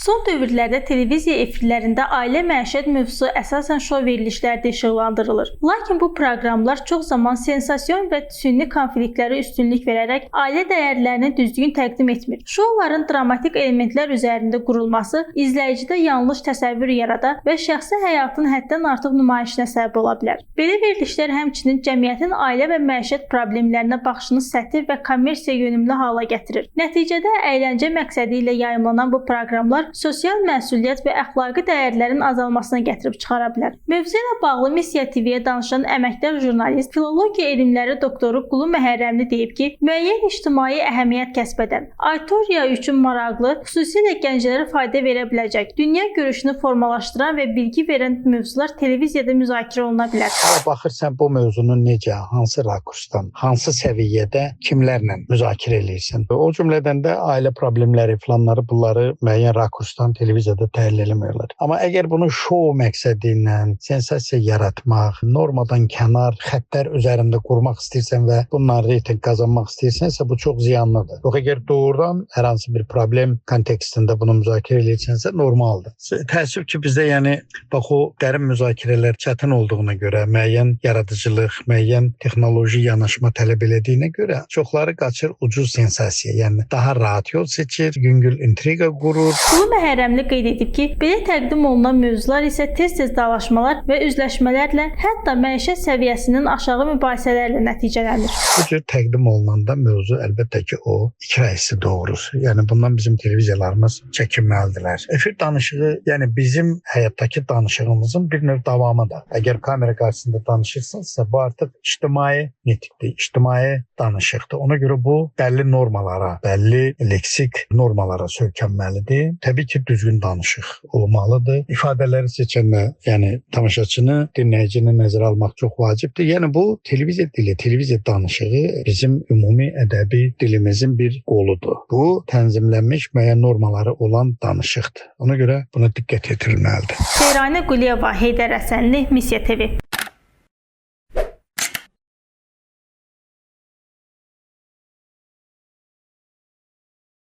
Son dövrlərdə televiziya efirlərində ailə məişət mövzusu əsasən şou verilişlərdə işıqlandırılır. Lakin bu proqramlar çox zaman sensasiyon və sünni konfliktlərə üstünlük verərək ailə dəyərlərini düzgün təqdim etmir. Şouların dramatik elementlər üzərində qurulması izləyicidə yanlış təsəvvür yarada və şəxsi həyatın həddən artıq nümayişinə səbəb ola bilər. Belə verilişlər həmçinin cəmiyyətin ailə və məişət problemlərinə baxışını sətir və kommersiya yönümlü hala gətirir. Nəticədə əyləncə məqsədi ilə yayımlanan bu proqramlar sosial məsuliyyət və əxlaqi dəyərlərin azalmasına gətirib çıxara bilər. Mövzu ilə bağlı Missiya TV-yə danışan əməkdar jurnalist, filologiya elmləri doktoru Qulu Məhərrəmli deyib ki, müəyyən ictimai əhəmiyyət kəsb edən, auditoriya üçün maraqlı, xüsusilə gənclərə fayda verə biləcək, dünya görüşünü formalaşdıran və bilgi verən mövzular televiziyada müzakirə oluna bilər. Baxırsan bu mövzunu necə, hansı rakursdan, hansı səviyyədə, kimlərlə müzakirə edirsən. O cümlədən də ailə problemləri falanları bunları müəyyən rakursdan televiziyada təhlil eləmirlər. Amma əgər bunu şou məqsədi ilə sensasiya yaratmaq, normadan kənar xəttlər üzərində qurmaq istəyirsən və bundan reytinq qazanmaq istəyirsənsə bu çox ziyanlıdır. Yox, əgər doğrudan hər hansı bir problem kontekstində bunu müzakirə edirsənsə normaldır. Təəssüf ki, bizdə bax o dərin müzakirələr çətin olduğuna görə, müəyyən yaradıcılıq, müəyyən texnoloji yanaşma tələb elədiyinə görə çoxları qaçır ucuz sensasiya, daha rahat yol seçir, yüngül intriqa qurur. Qulu Məhərrəmli qeyd edib ki, belə təqdim olunan mövzular isə tez-tez dalaşmalar və üzləşmələrlə, hətta məişət səviyyəsinin aşağı mübahisələrlə nəticələnir. Bu cür təqdim olunanda mövzu əlbəttə ki, o hikayəsi doğurur. Bundan bizim televiziyalarımız çəkinməlidirlər. Efir danışığı, bizim həyatdakı danışığımızın bir növ davamıdır. Əgər kamera qarşısında danışırsınızsa, bu artıq ictimai nitqdir, ictimai danışıqdır. Ona görə bu bəlli normalara, bəlli leksik normalara söykənməlidir. Təbii ki, düzgün danışıq olmalıdır. İfadələri seçəndə, tamaşaçını, dinləyicini nəzərə almaq çox vacibdir. Bu televiziya dili, televiziya danışığı bizim ümumi ədəbi dilimizin bir qoludur. Bu tənzimlənmiş müəyyən normaları olan danışıqdır. Ona görə buna diqqət yetirilməlidir. Seyranə Quliyeva, Heydər Həsənli, Missiya TV.